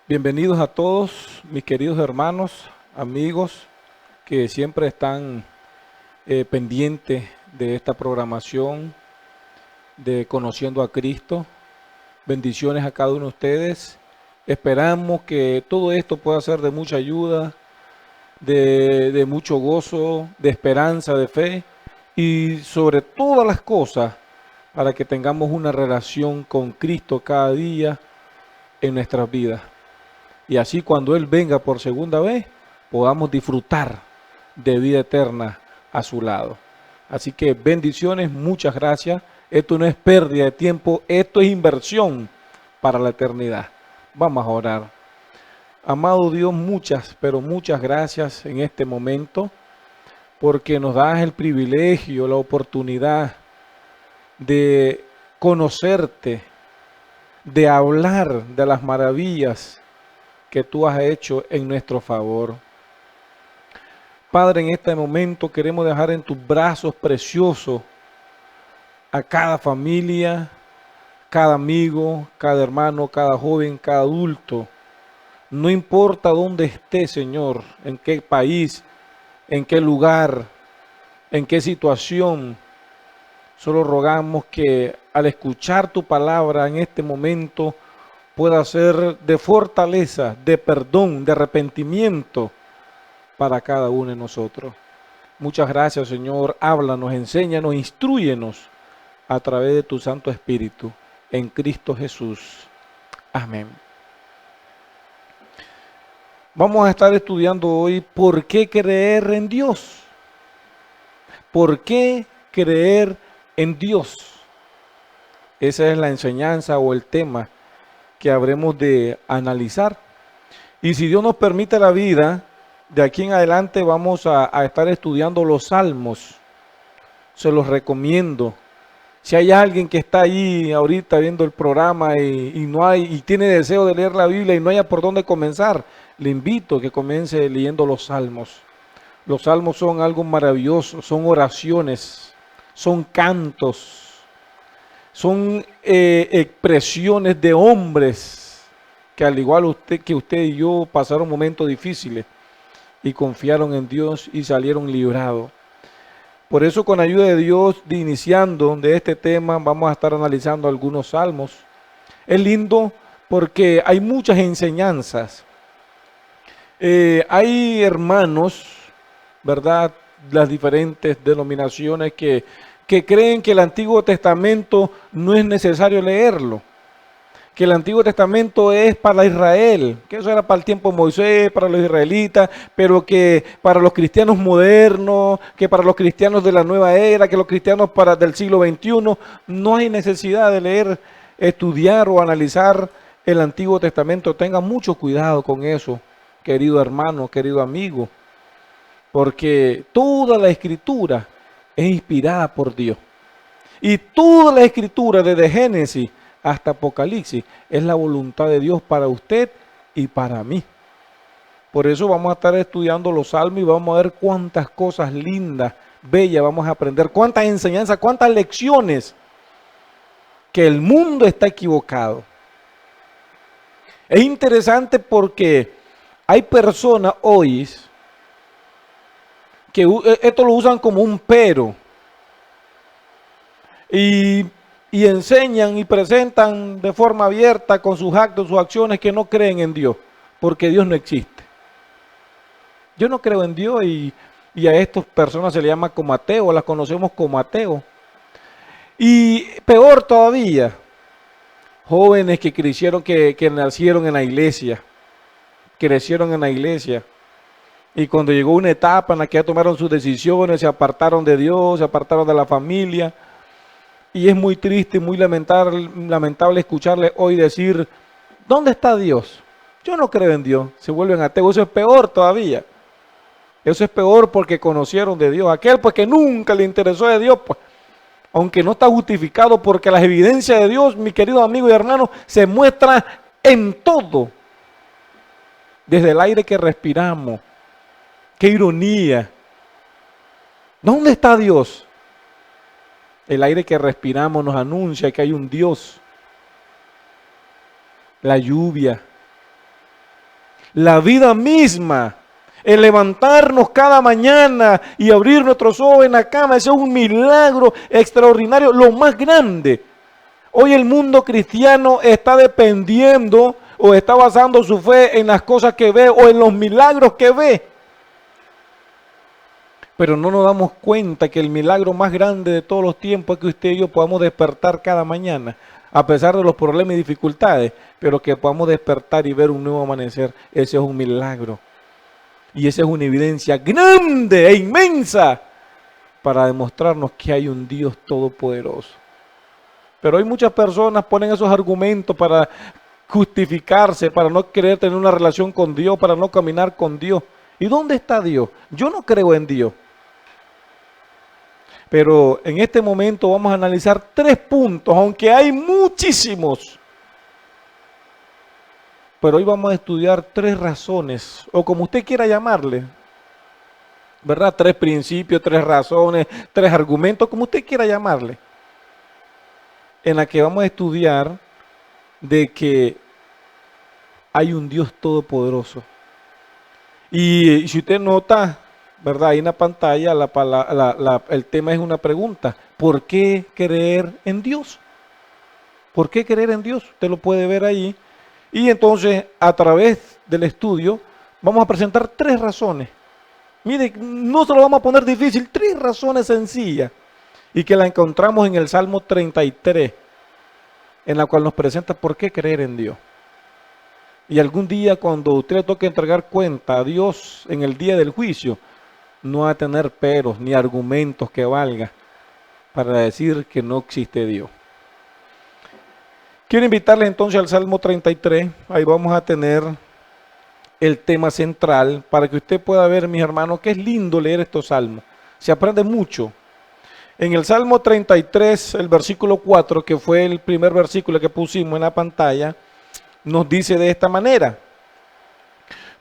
Bienvenidos a todos mis queridos hermanos, amigos que siempre están pendientes de esta programación de Conociendo a Cristo. Bendiciones a cada uno de ustedes. Esperamos que todo esto pueda ser de mucha ayuda, de mucho gozo, de esperanza, de fe y sobre todas las cosas para que tengamos una relación con Cristo cada día en nuestras vidas. Y así cuando Él venga por segunda vez, podamos disfrutar de vida eterna a su lado. Así que bendiciones, muchas gracias. Esto no es pérdida de tiempo, esto es inversión para la eternidad. Vamos a orar. Amado Dios, muchas, pero muchas gracias en este momento, porque nos das el privilegio, la oportunidad de conocerte, de hablar de las maravillas que tú has hecho en nuestro favor. Padre, en este momento queremos dejar en tus brazos preciosos a cada familia, cada amigo, cada hermano, cada joven, cada adulto. No importa dónde esté, Señor, en qué país, en qué lugar, en qué situación. Solo rogamos que al escuchar tu palabra en este momento pueda ser de fortaleza, de perdón, de arrepentimiento para cada uno de nosotros. Muchas gracias, Señor. Háblanos, enséñanos, instrúyenos a través de tu Santo Espíritu en Cristo Jesús. Amén. Vamos a estar estudiando hoy por qué creer en Dios. ¿Por qué creer en Dios? Esa es la enseñanza o el tema que habremos de analizar. Y si Dios nos permite la vida, de aquí en adelante vamos a estar estudiando los salmos. Se los recomiendo. Si hay alguien que está ahí ahorita viendo el programa y tiene deseo de leer la Biblia y no haya por dónde comenzar, le invito a que comience leyendo los salmos. Los salmos son algo maravilloso, son oraciones, son cantos, son expresiones de hombres que al igual que usted y yo pasaron momentos difíciles y confiaron en Dios y salieron librados. Por eso, con ayuda de Dios, iniciando de este tema, vamos a estar analizando algunos salmos. Es lindo porque hay muchas enseñanzas. Hay hermanos, ¿verdad? Las diferentes denominaciones que creen que el Antiguo Testamento no es necesario leerlo, que el Antiguo Testamento es para Israel, que eso era para el tiempo de Moisés, para los israelitas, pero que para los cristianos modernos, que para los cristianos de la nueva era, que los cristianos del siglo XXI, no hay necesidad de leer, estudiar o analizar el Antiguo Testamento. Tenga mucho cuidado con eso, querido hermano, querido amigo, porque toda la Escritura es inspirada por Dios. Y toda la Escritura, desde Génesis hasta Apocalipsis, es la voluntad de Dios para usted y para mí. Por eso vamos a estar estudiando los salmos y vamos a ver cuántas cosas lindas, bellas vamos a aprender, cuántas enseñanzas, cuántas lecciones, que el mundo está equivocado. Es interesante porque hay personas hoy que esto lo usan como un pero y enseñan y presentan de forma abierta con sus actos, sus acciones, que no creen en Dios, porque Dios no existe. Yo no creo en Dios y a estas personas se les llama como ateo, las conocemos como ateo. Y peor todavía, jóvenes que nacieron en la iglesia, crecieron en la iglesia, y cuando llegó una etapa en la que ya tomaron sus decisiones, se apartaron de Dios, se apartaron de la familia. Y es muy triste, muy lamentable escucharle hoy decir, ¿dónde está Dios? Yo no creo en Dios. Se vuelven ateos. Eso es peor todavía. Eso es peor porque conocieron de Dios. Aquel pues que nunca le interesó de Dios, pues, aunque no está justificado, porque las evidencias de Dios, mi querido amigo y hermano, se muestra en todo. Desde el aire que respiramos. Qué ironía. ¿Dónde está Dios? El aire que respiramos nos anuncia que hay un Dios. La lluvia, La vida misma, el levantarnos cada mañana y abrir nuestros ojos en la cama, eso es un milagro extraordinario, lo más grande. Hoy el mundo cristiano está dependiendo o está basando su fe en las cosas que ve o en los milagros que ve. Pero no nos damos cuenta que el milagro más grande de todos los tiempos es que usted y yo podamos despertar cada mañana, a pesar de los problemas y dificultades, pero que podamos despertar y ver un nuevo amanecer. Ese es un milagro. Y esa es una evidencia grande e inmensa para demostrarnos que hay un Dios todopoderoso. Pero hoy muchas personas ponen esos argumentos para justificarse, para no querer tener una relación con Dios, para no caminar con Dios. ¿Y dónde está Dios? Yo no creo en Dios. Pero en este momento vamos a analizar 3 puntos, aunque hay muchísimos. Pero hoy vamos a estudiar 3 razones, o como usted quiera llamarle, ¿verdad? 3 principios, 3 razones, 3 argumentos, como usted quiera llamarle, en la que vamos a estudiar de que hay un Dios todopoderoso. Y si usted nota, ¿verdad? Ahí en la pantalla el tema es una pregunta. ¿Por qué creer en Dios? ¿Por qué creer en Dios? Usted lo puede ver ahí. Y entonces, a través del estudio, vamos a presentar 3 razones. Mire, no se lo vamos a poner difícil, 3 razones sencillas. Y que la encontramos en el Salmo 33, en la cual nos presenta por qué creer en Dios. Y algún día cuando usted le toque entregar cuenta a Dios en el día del juicio, no va a tener peros ni argumentos que valga para decir que no existe Dios. Quiero invitarle entonces al Salmo 33, ahí vamos a tener el tema central para que usted pueda ver, mis hermanos, que es lindo leer estos salmos, se aprende mucho. En el Salmo 33, el versículo 4, que fue el primer versículo que pusimos en la pantalla, nos dice de esta manera: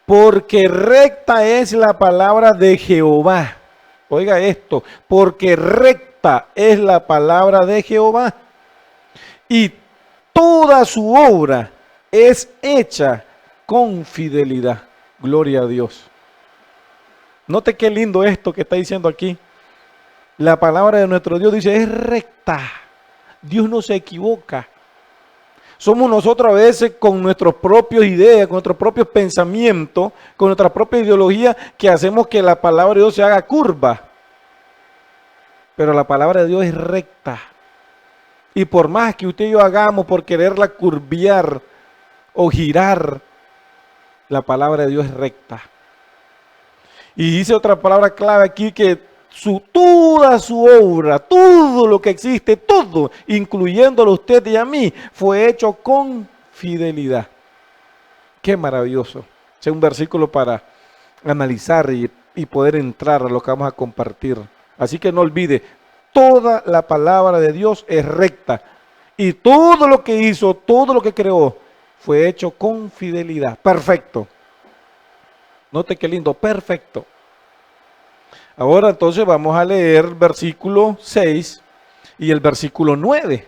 porque recta es la palabra de Jehová. Oiga esto, porque recta es la palabra de Jehová, y toda su obra es hecha con fidelidad. Gloria a Dios. Note qué lindo esto que está diciendo aquí. La palabra de nuestro Dios dice, es recta. Dios no se equivoca. Somos nosotros a veces con nuestras propias ideas, con nuestros propios pensamientos, con nuestra propia ideología, que hacemos que la palabra de Dios se haga curva. Pero la palabra de Dios es recta. Y por más que usted y yo hagamos por quererla curviar o girar, la palabra de Dios es recta. Y dice otra palabra clave aquí, que toda su obra, todo lo que existe, todo, incluyéndolo a usted y a mí, fue hecho con fidelidad. Qué maravilloso. Es un versículo para analizar y poder entrar a lo que vamos a compartir. Así que no olvide, toda la palabra de Dios es recta. Y todo lo que hizo, todo lo que creó, fue hecho con fidelidad. Perfecto. Note qué lindo, perfecto. Ahora entonces vamos a leer el versículo 6 y el versículo 9.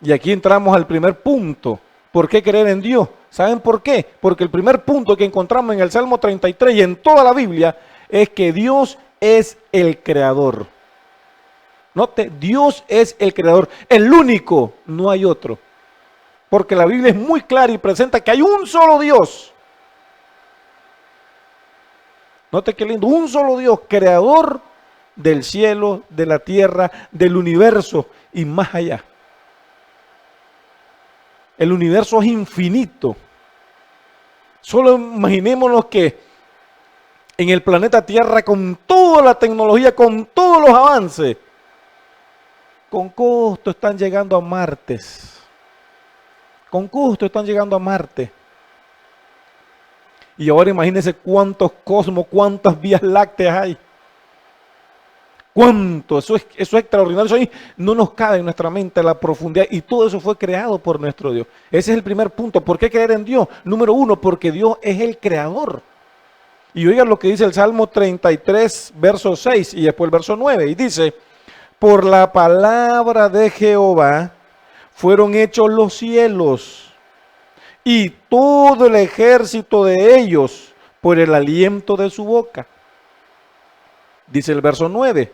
Y aquí entramos al primer punto. ¿Por qué creer en Dios? ¿Saben por qué? Porque el primer punto que encontramos en el Salmo 33 y en toda la Biblia es que Dios es el creador. Note, Dios es el creador, el único, no hay otro. Porque la Biblia es muy clara y presenta que hay un solo Dios. Note qué lindo, un solo Dios, creador del cielo, de la tierra, del universo y más allá. El universo es infinito. Solo imaginémonos que en el planeta Tierra, con toda la tecnología, con todos los avances, con costo están llegando a Marte. Con costo están llegando a Marte. Y ahora imagínense cuántos cosmos, cuántas vías lácteas hay. ¿Cuánto? Eso es extraordinario. Eso ahí no nos cabe en nuestra mente la profundidad. Y todo eso fue creado por nuestro Dios. Ese es el primer punto. ¿Por qué creer en Dios? Número 1, porque Dios es el creador. Y oigan lo que dice el Salmo 33, verso 6 y después el verso 9. Y dice, por la palabra de Jehová fueron hechos los cielos, y todo el ejército de ellos por el aliento de su boca. Dice el verso 9,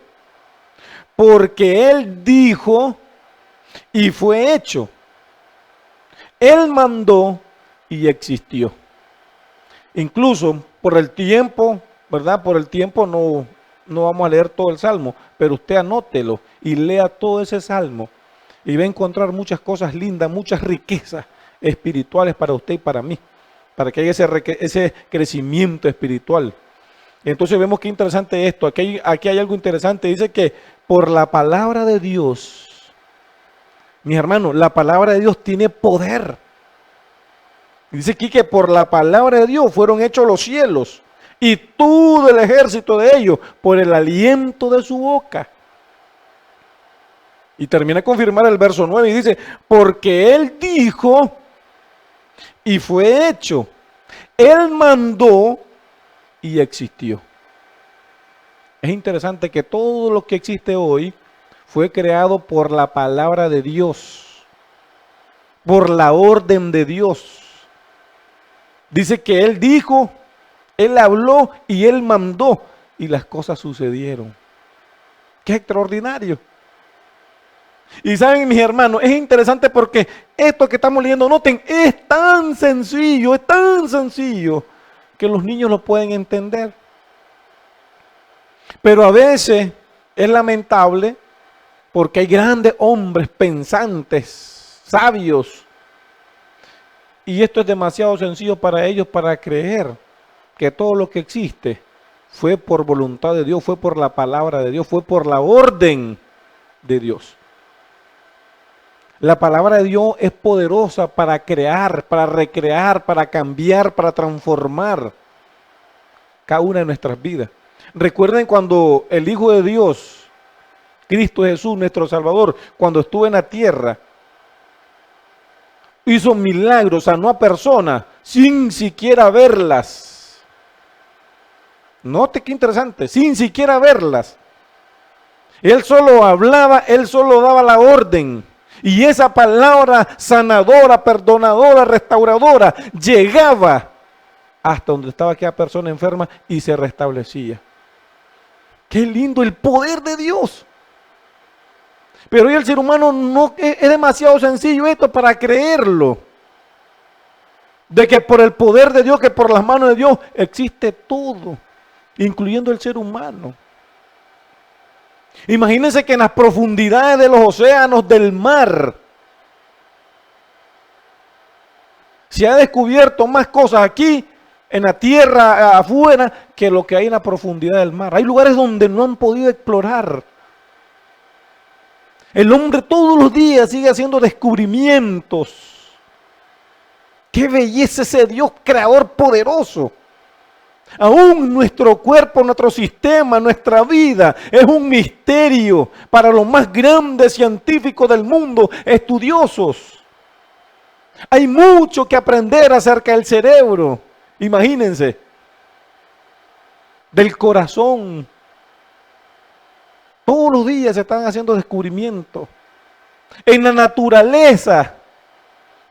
porque él dijo y fue hecho. Él mandó y existió. Incluso por el tiempo, ¿verdad? Por el tiempo no vamos a leer todo el Salmo, pero usted anótelo y lea todo ese Salmo y va a encontrar muchas cosas lindas, muchas riquezas espirituales para usted y para mí, para que haya ese crecimiento espiritual. Entonces vemos qué interesante esto. Aquí hay algo interesante. Dice que por la palabra de Dios, mis hermanos, la palabra de Dios tiene poder. Dice aquí que por la palabra de Dios fueron hechos los cielos y todo el ejército de ellos por el aliento de su boca. Y termina a confirmar el verso 9 y dice, porque él dijo y fue hecho. Él mandó y existió. Es interesante que todo lo que existe hoy fue creado por la palabra de Dios, por la orden de Dios. Dice que él dijo, él habló y él mandó y las cosas sucedieron. ¡Qué extraordinario! Y saben, mis hermanos, es interesante porque esto que estamos leyendo, noten, es tan sencillo que los niños lo pueden entender. Pero a veces es lamentable porque hay grandes hombres pensantes, sabios, y esto es demasiado sencillo para ellos para creer que todo lo que existe fue por voluntad de Dios, fue por la palabra de Dios, fue por la orden de Dios. La palabra de Dios es poderosa para crear, para recrear, para cambiar, para transformar cada una de nuestras vidas. Recuerden cuando el Hijo de Dios, Cristo Jesús, nuestro Salvador, cuando estuvo en la tierra, hizo milagros, sanó a personas sin siquiera verlas. Note qué interesante, sin siquiera verlas. Él solo hablaba, él solo daba la orden. Y esa palabra sanadora, perdonadora, restauradora, llegaba hasta donde estaba aquella persona enferma y se restablecía. Qué lindo el poder de Dios. Pero hoy el ser humano no es demasiado sencillo esto para creerlo. De que por el poder de Dios, que por las manos de Dios existe todo, incluyendo el ser humano. Imagínense que en las profundidades de los océanos, del mar, se ha descubierto más cosas aquí en la tierra afuera que lo que hay en la profundidad del mar. Hay lugares donde no han podido explorar. El hombre todos los días sigue haciendo descubrimientos. ¡Qué belleza ese Dios creador poderoso! Aún nuestro cuerpo, nuestro sistema, nuestra vida es un misterio para los más grandes científicos del mundo, estudiosos. Hay mucho que aprender acerca del cerebro, imagínense, del corazón. Todos los días se están haciendo descubrimientos. En la naturaleza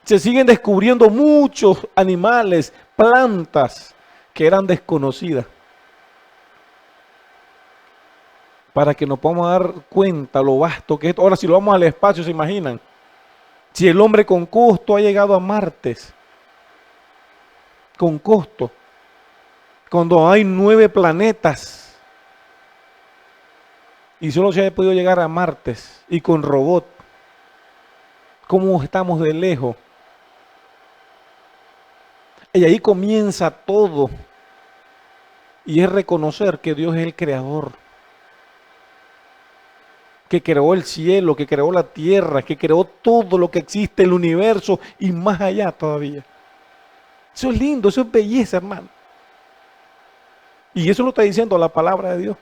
se siguen descubriendo muchos animales, plantas que eran desconocidas. Para que nos podamos dar cuenta lo vasto que es. Ahora, si lo vamos al espacio, ¿se imaginan? Si el hombre con costo ha llegado a Marte, con costo, cuando hay 9 planetas y solo se ha podido llegar a Marte y con robot, ¿cómo estamos de lejos? Y ahí comienza todo. Y es reconocer que Dios es el creador. Que creó el cielo, que creó la tierra, que creó todo lo que existe, el universo y más allá todavía. Eso es lindo, eso es belleza, hermano. Y eso lo está diciendo la palabra de Dios.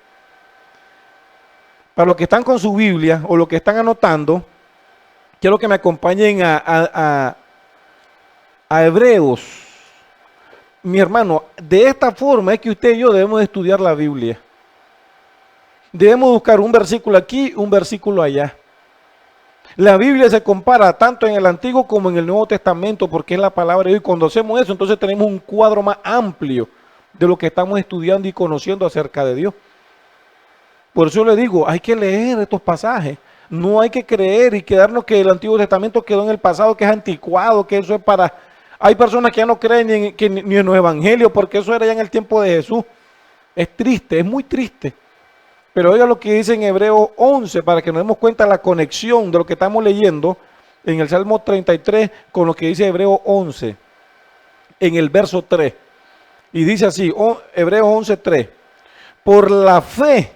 Para los que están con su Biblia o los que están anotando, quiero que me acompañen a Hebreos. Mi hermano, de esta forma es que usted y yo debemos estudiar la Biblia. Debemos buscar un versículo aquí, un versículo allá. La Biblia se compara tanto en el Antiguo como en el Nuevo Testamento porque es la palabra de Dios. Y cuando hacemos eso, entonces tenemos un cuadro más amplio de lo que estamos estudiando y conociendo acerca de Dios. Por eso le digo, hay que leer estos pasajes. No hay que creer y quedarnos que el Antiguo Testamento quedó en el pasado, que es anticuado, que eso es para... Hay personas que ya no creen ni en los evangelios porque eso era ya en el tiempo de Jesús. Es triste, es muy triste. Pero oiga lo que dice en Hebreos 11 para que nos demos cuenta de la conexión de lo que estamos leyendo en el Salmo 33 con lo que dice Hebreos 11 en el verso 3. Y dice así, Hebreos 11:3. Por la fe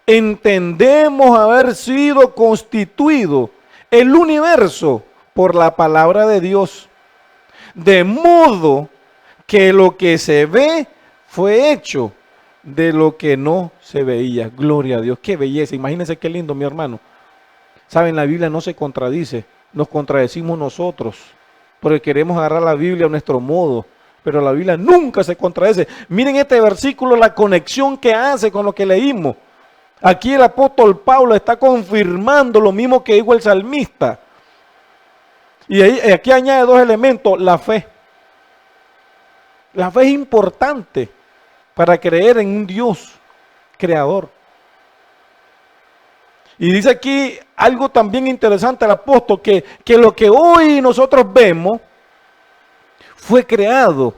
entendemos haber sido constituido el universo por la palabra de Dios, de modo que lo que se ve fue hecho de lo que no se veía. Gloria a Dios, qué belleza, imagínense qué lindo, mi hermano. Saben, la Biblia no se contradice, nos contradecimos nosotros, porque queremos agarrar la Biblia a nuestro modo, pero la Biblia nunca se contradice. Miren este versículo, la conexión que hace con lo que leímos. Aquí el apóstol Pablo está confirmando lo mismo que dijo el salmista. Y aquí añade dos elementos, la fe. La fe es importante para creer en un Dios creador. Y dice aquí algo también interesante el apóstol, que lo que hoy nosotros vemos fue creado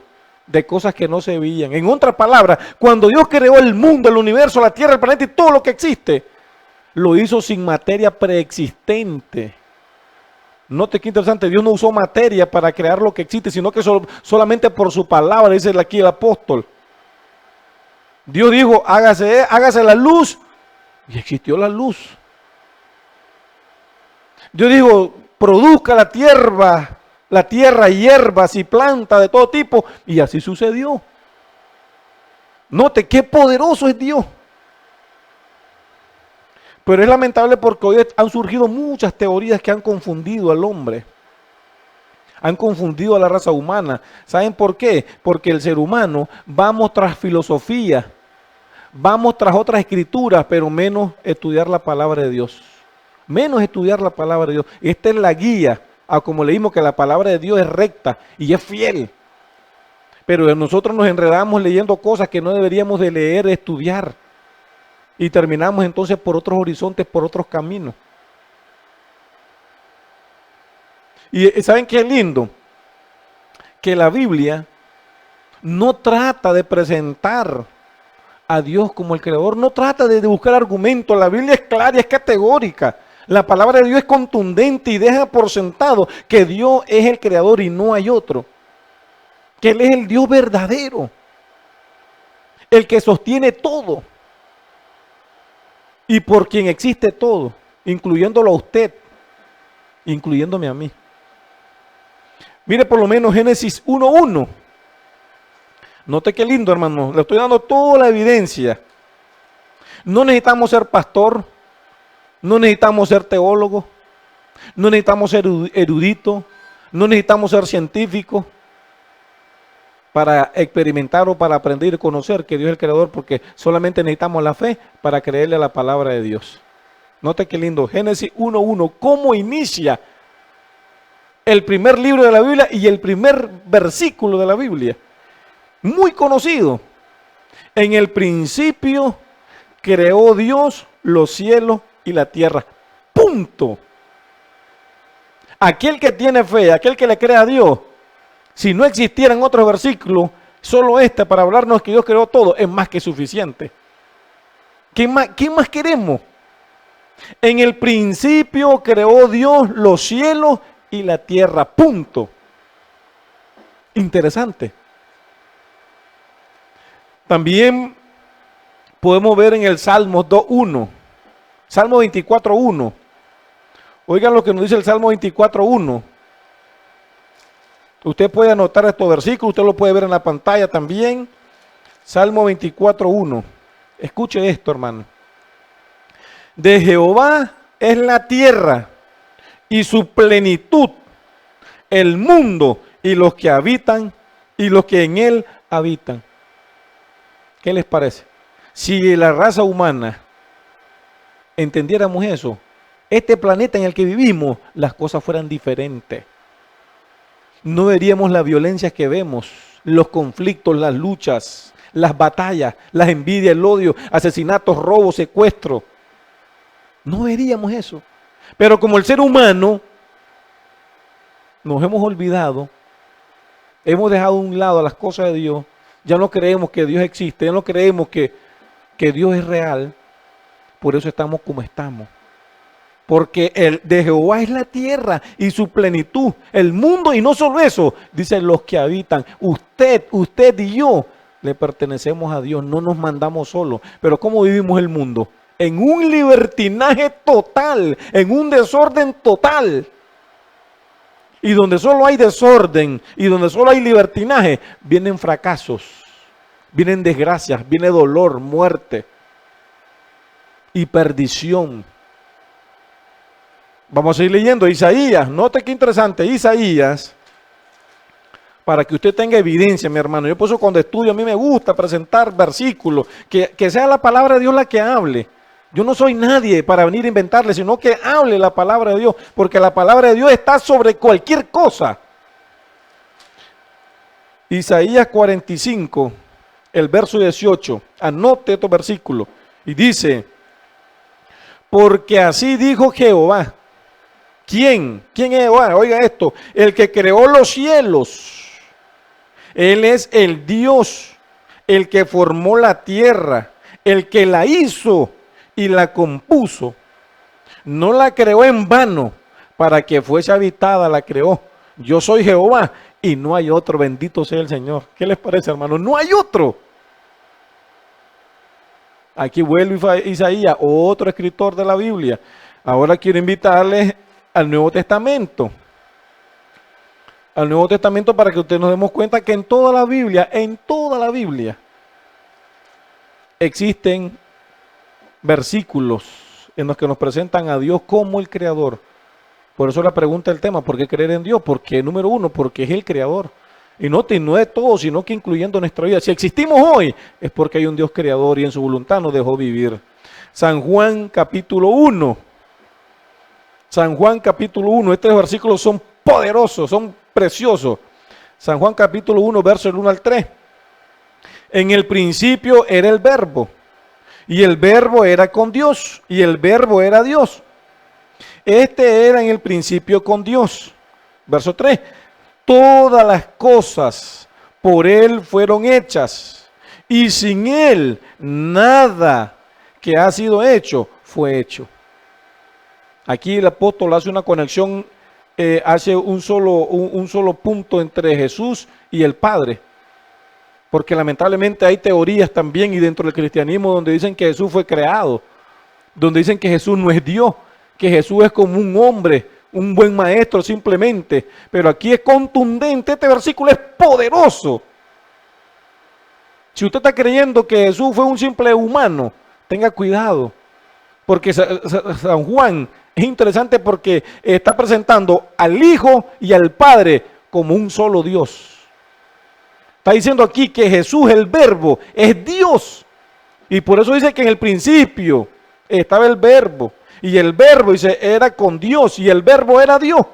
de cosas que no se veían. En otras palabras, cuando Dios creó el mundo, el universo, la tierra, el planeta y todo lo que existe, lo hizo sin materia preexistente. Note qué interesante, Dios no usó materia para crear lo que existe, sino que solamente por su palabra, dice aquí el apóstol. Dios dijo, hágase la luz, y existió la luz. Dios dijo, produzca la tierra, hierbas y plantas de todo tipo, y así sucedió. Note qué poderoso es Dios. Pero es lamentable porque hoy han surgido muchas teorías que han confundido al hombre. Han confundido a la raza humana. ¿Saben por qué? Porque el ser humano vamos tras filosofía, vamos tras otras escrituras, pero menos estudiar la palabra de Dios. Menos estudiar la palabra de Dios. Esta es la guía, a como leímos que la palabra de Dios es recta y es fiel. Pero nosotros nos enredamos leyendo cosas que no deberíamos de leer, estudiar. Y terminamos entonces por otros horizontes, por otros caminos. Y ¿saben qué es lindo? Que la Biblia no trata de presentar a Dios como el creador, no trata de buscar argumentos. La Biblia es clara, es categórica. La palabra de Dios es contundente y deja por sentado que Dios es el creador y no hay otro. Que Él es el Dios verdadero, el que sostiene todo y por quien existe todo, incluyéndolo a usted, incluyéndome a mí. Mire por lo menos Génesis 1:1. Note qué lindo, hermano. Le estoy dando toda la evidencia. No necesitamos ser pastor, no necesitamos ser teólogo, no necesitamos ser erudito, no necesitamos ser científico para experimentar o para aprender y conocer que Dios es el creador, porque solamente necesitamos la fe para creerle a la palabra de Dios. Note qué lindo. Génesis 1:1. ¿Cómo inicia el primer libro de la Biblia y el primer versículo de la Biblia? Muy conocido. En el principio creó Dios los cielos y la tierra. Punto. Aquel que tiene fe, aquel que le cree a Dios, si no existieran otros versículos, solo este para hablarnos que Dios creó todo, es más que suficiente. ¿Qué más queremos? En el principio creó Dios los cielos y la tierra. Punto. Interesante. También podemos ver en el Salmo 2:1, Salmo 24:1. Oigan lo que nos dice el Salmo 24:1. Usted puede anotar estos versículos, usted lo puede ver en la pantalla también. Salmo 24:1. Escuche esto, hermano. De Jehová es la tierra y su plenitud, el mundo y los que habitan y los que en él habitan. ¿Qué les parece? Si la raza humana entendiéramos eso, este planeta en el que vivimos, las cosas fueran diferentes. No veríamos la violencia que vemos, los conflictos, las luchas, las batallas, las envidias, el odio, asesinatos, robos, secuestros. No veríamos eso. Pero como el ser humano nos hemos olvidado, hemos dejado a un lado las cosas de Dios, ya no creemos que Dios existe, ya no creemos que Dios es real, por eso estamos como estamos. Porque el de Jehová es la tierra y su plenitud, el mundo, y no solo eso, dicen los que habitan. Usted y yo le pertenecemos a Dios, no nos mandamos solos. Pero ¿cómo vivimos el mundo? En un libertinaje total, en un desorden total. Y donde solo hay desorden y donde solo hay libertinaje, vienen fracasos, vienen desgracias, viene dolor, muerte y perdición. Vamos a seguir leyendo Isaías. Note qué interesante, Isaías, para que usted tenga evidencia, mi hermano. Yo por eso cuando estudio a mí me gusta presentar versículos, que sea la palabra de Dios la que hable. Yo no soy nadie para venir a inventarle, sino que hable la palabra de Dios, porque la palabra de Dios está sobre cualquier cosa. Isaías 45, el verso 18, anote estos versículos, y dice, porque así dijo Jehová. ¿Quién? ¿Quién es Jehová? Oiga esto, el que creó los cielos. Él es el Dios, el que formó la tierra, el que la hizo y la compuso. No la creó en vano, para que fuese habitada, la creó. Yo soy Jehová y no hay otro, bendito sea el Señor. ¿Qué les parece, hermano? No hay otro. Aquí vuelve Isaías, otro escritor de la Biblia. Ahora quiero invitarles al Nuevo Testamento. Al Nuevo Testamento para que ustedes nos demos cuenta que en toda la Biblia, existen versículos en los que nos presentan a Dios como el Creador. Por eso la pregunta del tema, ¿por qué creer en Dios? Porque número uno, porque es el Creador. Y no de todo, sino que incluyendo nuestra vida. Si existimos hoy, es porque hay un Dios Creador y en su voluntad nos dejó vivir. San Juan capítulo 1. San Juan capítulo 1, estos versículos son poderosos, son preciosos. San Juan capítulo 1, versos 1 al 3. En el principio era el verbo, y el verbo era con Dios, y el verbo era Dios. Este era en el principio con Dios. Verso 3. Todas las cosas por Él fueron hechas, y sin Él nada que ha sido hecho fue hecho. Aquí el apóstol hace una conexión, hace un solo punto entre Jesús y el Padre. Porque lamentablemente hay teorías también y dentro del cristianismo donde dicen que Jesús fue creado, donde dicen que Jesús no es Dios, que Jesús es como un hombre, un buen maestro simplemente. Pero aquí es contundente, este versículo es poderoso. Si usted está creyendo que Jesús fue un simple humano, tenga cuidado. Porque San Juan es interesante porque está presentando al Hijo y al Padre como un solo Dios. Está diciendo aquí que Jesús, el Verbo, es Dios. Y por eso dice que en el principio estaba el Verbo. Y el Verbo, dice, era con Dios y el Verbo era Dios.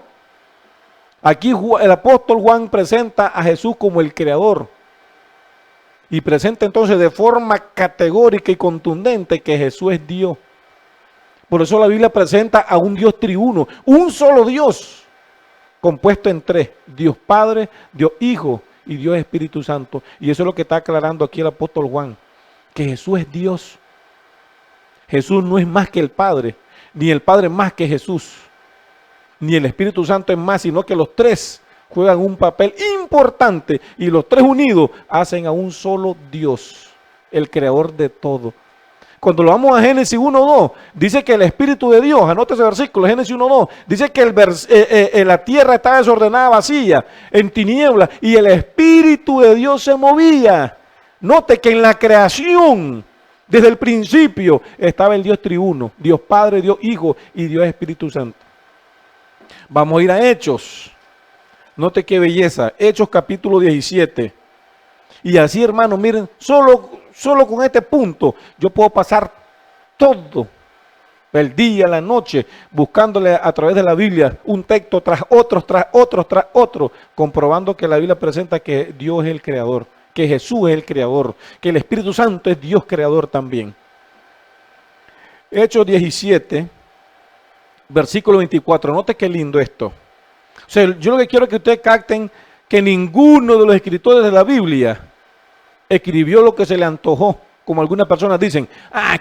Aquí el apóstol Juan presenta a Jesús como el Creador. Y presenta entonces de forma categórica y contundente que Jesús es Dios. Por eso la Biblia presenta a un Dios triuno, un solo Dios, compuesto en tres: Dios Padre, Dios Hijo y Dios Espíritu Santo. Y eso es lo que está aclarando aquí el apóstol Juan, que Jesús es Dios. Jesús no es más que el Padre, ni el Padre más que Jesús, ni el Espíritu Santo es más, sino que los tres juegan un papel importante y los tres unidos hacen a un solo Dios, el creador de todo. Cuando lo vamos a Génesis 1:2, dice que el Espíritu de Dios, anote ese versículo, Génesis 1:2, dice que la tierra estaba desordenada, vacía, en tinieblas, y el Espíritu de Dios se movía. Note que en la creación, desde el principio, estaba el Dios triuno, Dios Padre, Dios Hijo y Dios Espíritu Santo. Vamos a ir a Hechos. Note qué belleza, Hechos capítulo 17. Y así, hermanos, miren, solo con este punto yo puedo pasar todo el día, la noche, buscándole a través de la Biblia un texto tras otro, comprobando que la Biblia presenta que Dios es el creador, que Jesús es el creador, que el Espíritu Santo es Dios creador también. Hechos 17, versículo 24, note qué lindo esto. O sea, yo lo que quiero es que ustedes capten que ninguno de los escritores de la Biblia escribió lo que se le antojó, como algunas personas dicen,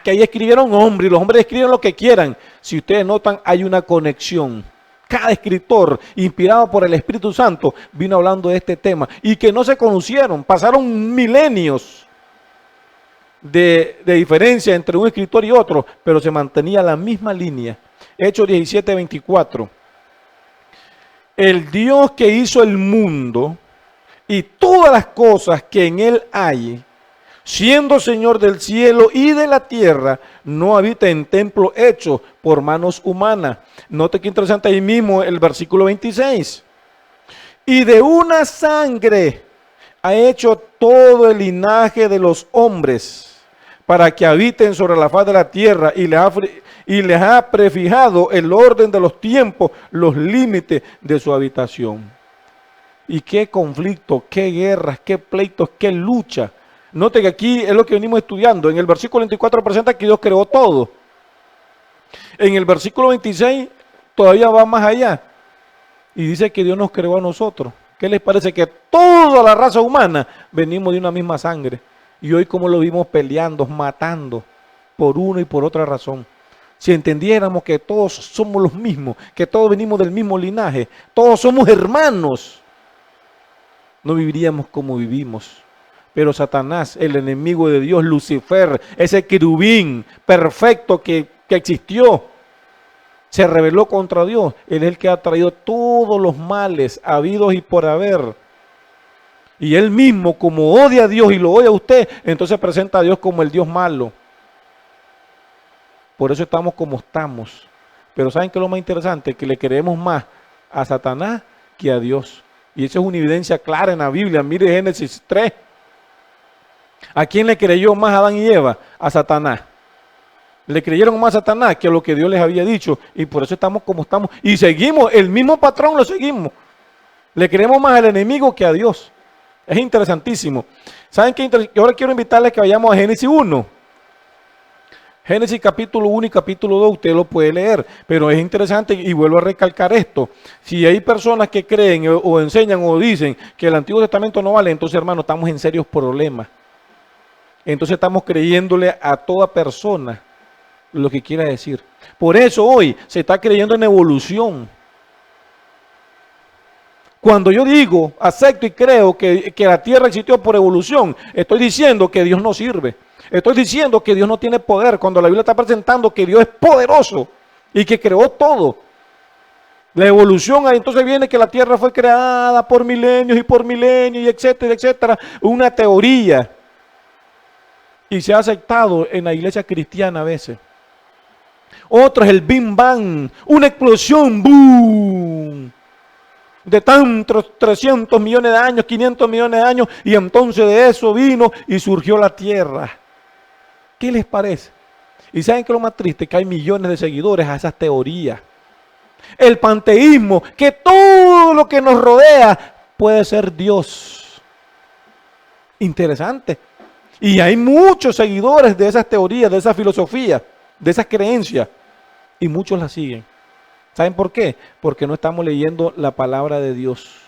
que ahí escribieron hombres y los hombres escriben lo que quieran. Si ustedes notan, hay una conexión. Cada escritor, inspirado por el Espíritu Santo, vino hablando de este tema y que no se conocieron, pasaron milenios de diferencia entre un escritor y otro, pero se mantenía la misma línea. Hechos 17, 24. El Dios que hizo el mundo y todas las cosas que en él hay, siendo Señor del cielo y de la tierra, no habita en templo hecho por manos humanas. Note que interesante ahí mismo el versículo 26. Y de una sangre ha hecho todo el linaje de los hombres, para que habiten sobre la faz de la tierra, y les ha prefijado el orden de los tiempos, los límites de su habitación. Y qué conflicto, qué guerras, qué pleitos, qué lucha. Note que aquí es lo que venimos estudiando. En el versículo 24 presenta que Dios creó todo. En el versículo 26 todavía va más allá. Y dice que Dios nos creó a nosotros. ¿Qué les parece? Que toda la raza humana venimos de una misma sangre. Y hoy como lo vimos peleando, matando, por una y por otra razón. Si entendiéramos que todos somos los mismos, que todos venimos del mismo linaje, todos somos hermanos, no viviríamos como vivimos. Pero Satanás, el enemigo de Dios, Lucifer, ese querubín perfecto que existió, se rebeló contra Dios. Él es el que ha traído todos los males habidos y por haber. Y él mismo, como odia a Dios y lo odia a usted, entonces presenta a Dios como el Dios malo. Por eso estamos como estamos. Pero ¿saben qué es lo más interesante? Que le creemos más a Satanás que a Dios. Y eso es una evidencia clara en la Biblia. Mire Génesis 3. ¿A quién le creyó más Adán y Eva? A Satanás. Le creyeron más a Satanás que a lo que Dios les había dicho. Y por eso estamos como estamos. Y seguimos, el mismo patrón lo seguimos. Le creemos más al enemigo que a Dios. Es interesantísimo. ¿Saben qué? Ahora quiero invitarles que vayamos a Génesis 1. Génesis capítulo 1 y capítulo 2, usted lo puede leer, pero es interesante y vuelvo a recalcar esto. Si hay personas que creen o enseñan o dicen que el Antiguo Testamento no vale, entonces hermano, estamos en serios problemas. Entonces estamos creyéndole a toda persona lo que quiera decir. Por eso hoy se está creyendo en evolución. Cuando yo digo, acepto y creo que la tierra existió por evolución, estoy diciendo que Dios no sirve. Estoy diciendo que Dios no tiene poder cuando la Biblia está presentando que Dios es poderoso y que creó todo. La evolución, entonces viene que la tierra fue creada por milenios y etcétera, etcétera. Una teoría. Y se ha aceptado en la iglesia cristiana a veces. Otro es el Big Bang, una explosión, ¡boom! De tantos 300 millones de años, 500 millones de años, y entonces de eso vino y surgió la tierra. ¿Qué les parece? Y ¿saben qué es lo más triste? Que hay millones de seguidores a esas teorías. El panteísmo, que todo lo que nos rodea puede ser Dios. Interesante. Y hay muchos seguidores de esas teorías, de esa filosofía, de esas creencias. Y muchos las siguen. ¿Saben por qué? Porque no estamos leyendo la palabra de Dios.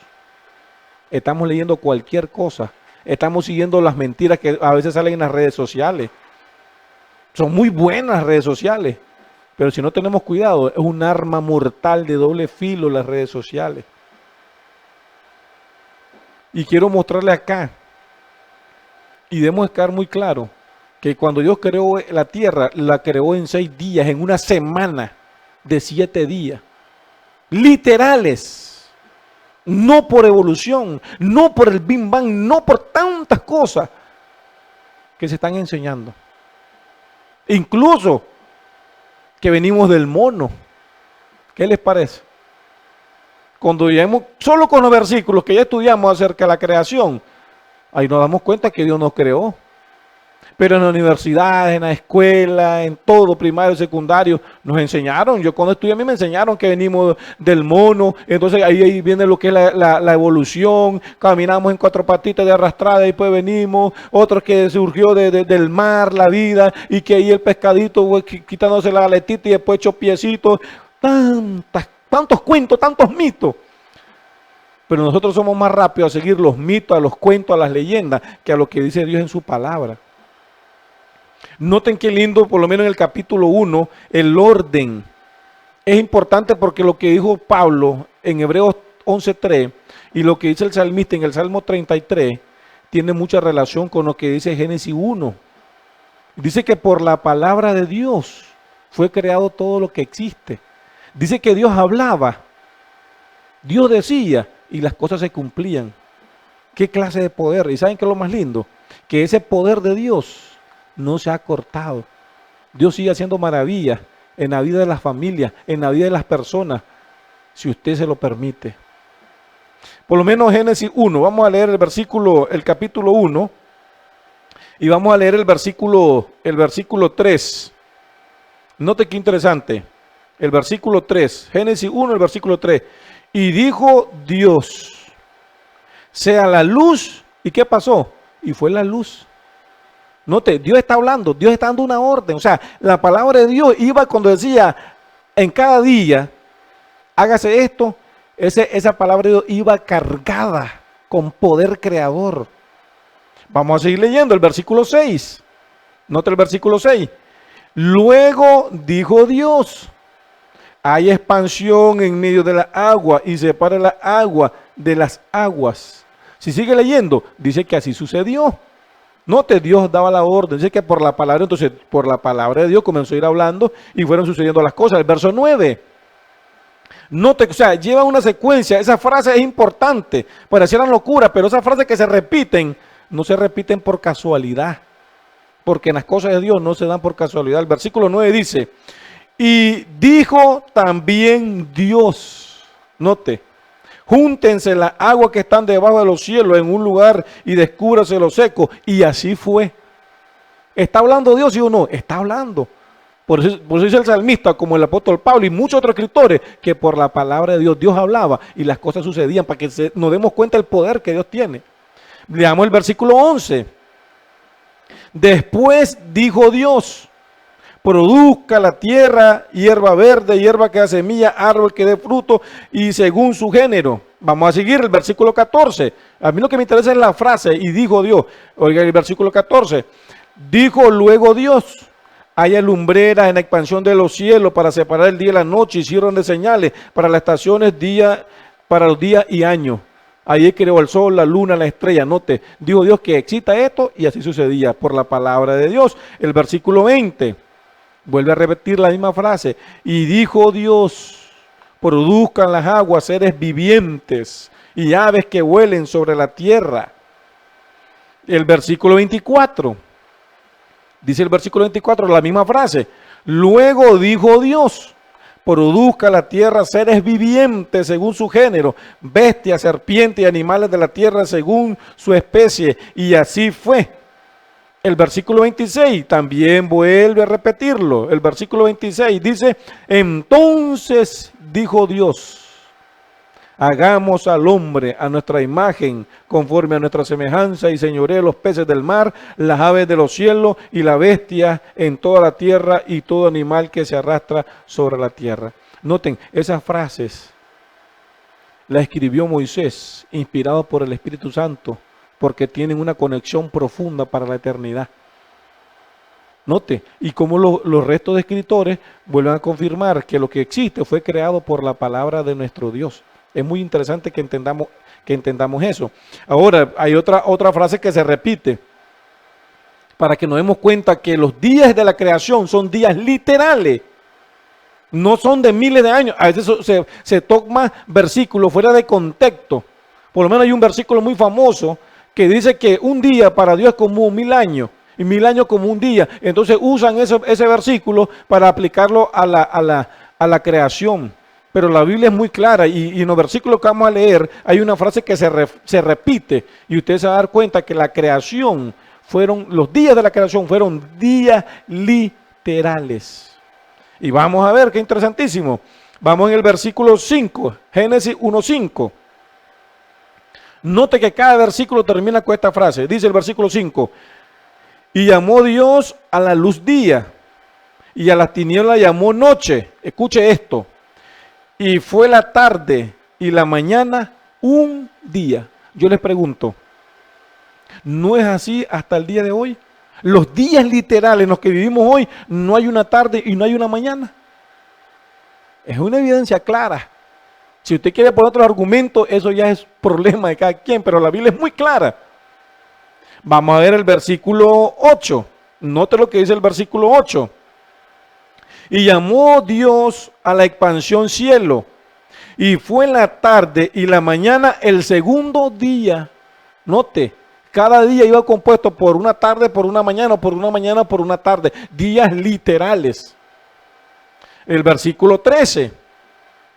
Estamos leyendo cualquier cosa. Estamos siguiendo las mentiras que a veces salen en las redes sociales. Son muy buenas las redes sociales, pero si no tenemos cuidado, es un arma mortal de doble filo las redes sociales. Y quiero mostrarle acá, y debemos quedar muy claro, que cuando Dios creó la tierra, la creó en 6 días, en una semana de 7 días. Literales. No por evolución, no por el Big Bang, no por tantas cosas que se están enseñando. Incluso que venimos del mono. ¿Qué les parece? Cuando lleguemos solo con los versículos que ya estudiamos acerca de la creación, ahí nos damos cuenta que Dios nos creó. Pero en la universidad, en la escuela, en todo, primario, secundario, nos enseñaron. Yo cuando estudié a mí me enseñaron que venimos del mono. Entonces ahí viene lo que es la evolución. Caminamos en cuatro patitas de arrastrada y después venimos. Otros que surgió del mar, la vida, y que ahí el pescadito quitándose la aletita y después hecho piecitos. Tantos cuentos, tantos mitos. Pero nosotros somos más rápidos a seguir los mitos, a los cuentos, a las leyendas, que a lo que dice Dios en su palabra. Noten qué lindo, por lo menos en el capítulo 1, el orden. Es importante porque lo que dijo Pablo en Hebreos 11:3 y lo que dice el salmista en el Salmo 33 tiene mucha relación con lo que dice Génesis 1. Dice que por la palabra de Dios fue creado todo lo que existe. Dice que Dios hablaba, Dios decía y las cosas se cumplían. ¿Qué clase de poder? ¿Y saben qué es lo más lindo? Que ese poder de Dios no se ha cortado. Dios sigue haciendo maravillas en la vida de las familias, en la vida de las personas, si usted se lo permite. Por lo menos Génesis 1, vamos a leer el capítulo 1, y vamos a leer el versículo 3. Note qué interesante, el versículo 3, Génesis 1, el versículo 3. Y dijo Dios, sea la luz, ¿y qué pasó? Y fue la luz. Note, Dios está hablando, Dios está dando una orden. O sea, la palabra de Dios iba cuando decía, en cada día, hágase esto, esa palabra de Dios iba cargada con poder creador. Vamos a seguir leyendo el versículo 6. Note el versículo 6. Luego dijo Dios, hay expansión en medio de la agua y separa la agua de las aguas. Si sigue leyendo, dice que así sucedió. Note, Dios daba la orden, dice que por la palabra, entonces por la palabra de Dios comenzó a ir hablando y fueron sucediendo las cosas. El verso 9, note, o sea, lleva una secuencia, esa frase es importante, parecieran locura, pero esas frases que se repiten, no se repiten por casualidad, porque en las cosas de Dios no se dan por casualidad. El versículo 9 dice, y dijo también Dios, note, júntense las aguas que están debajo de los cielos en un lugar y descúbrase lo seco. Y así fue. ¿Está hablando Dios, sí o no? Está hablando. Por eso dice el salmista, como el apóstol Pablo y muchos otros escritores, que por la palabra de Dios, Dios hablaba y las cosas sucedían para que nos demos cuenta del poder que Dios tiene. Leamos el versículo 11. Después dijo Dios, produzca la tierra hierba verde, hierba que da semilla, árbol que dé fruto y según su género. Vamos a seguir el versículo 14. A mí lo que me interesa es la frase, y dijo Dios. Oiga el versículo 14. Dijo luego Dios, haya lumbreras en la expansión de los cielos para separar el día y la noche, hicieron de señales para las estaciones, para los días y años. Ahí creó el sol, la luna, la estrella. Note, dijo Dios que exista esto y así sucedía por la palabra de Dios. El versículo 20. Vuelve a repetir la misma frase. Y dijo Dios, produzcan las aguas seres vivientes y aves que vuelen sobre la tierra. El versículo 24. Dice el versículo 24 la misma frase. Luego dijo Dios, produzca la tierra seres vivientes según su género, bestias, serpientes y animales de la tierra según su especie. Y así fue. El versículo 26 también vuelve a repetirlo. El versículo 26 dice, entonces dijo Dios, hagamos al hombre a nuestra imagen, conforme a nuestra semejanza, y señoree los peces del mar, las aves de los cielos y la bestia en toda la tierra y todo animal que se arrastra sobre la tierra. Noten, esas frases las escribió Moisés, inspirado por el Espíritu Santo, porque tienen una conexión profunda para la eternidad. Note, y como los restos de escritores vuelven a confirmar que lo que existe fue creado por la palabra de nuestro Dios. Es muy interesante que entendamos eso. Ahora, hay otra frase que se repite, para que nos demos cuenta que los días de la creación son días literales, no son de miles de años. A veces se toma versículos fuera de contexto. Por lo menos hay un versículo muy famoso que dice que un día para Dios es como 1000 años, y 1000 años como un día. Entonces usan ese versículo para aplicarlo a la creación. Pero la Biblia es muy clara y en los versículos que vamos a leer hay una frase que se repite y usted se va a dar cuenta que la creación los días de la creación fueron días literales. Y vamos a ver qué interesantísimo. Vamos en el versículo 5, Génesis 1:5. Note que cada versículo termina con esta frase. Dice el versículo 5: y llamó Dios a la luz día, y a las tinieblas llamó noche. Escuche esto. Y fue la tarde y la mañana un día. Yo les pregunto, ¿no es así hasta el día de hoy? Los días literales en los que vivimos hoy, no hay una tarde y no hay una mañana. Es una evidencia clara. Si usted quiere poner otros argumentos, eso ya es problema de cada quien, pero la Biblia es muy clara. Vamos a ver el versículo 8. Note lo que dice el versículo 8. Y llamó Dios a la expansión cielo, y fue la tarde y la mañana el segundo día. Note, cada día iba compuesto por una tarde, por una mañana, por una mañana, por una tarde. Días literales. El versículo 13.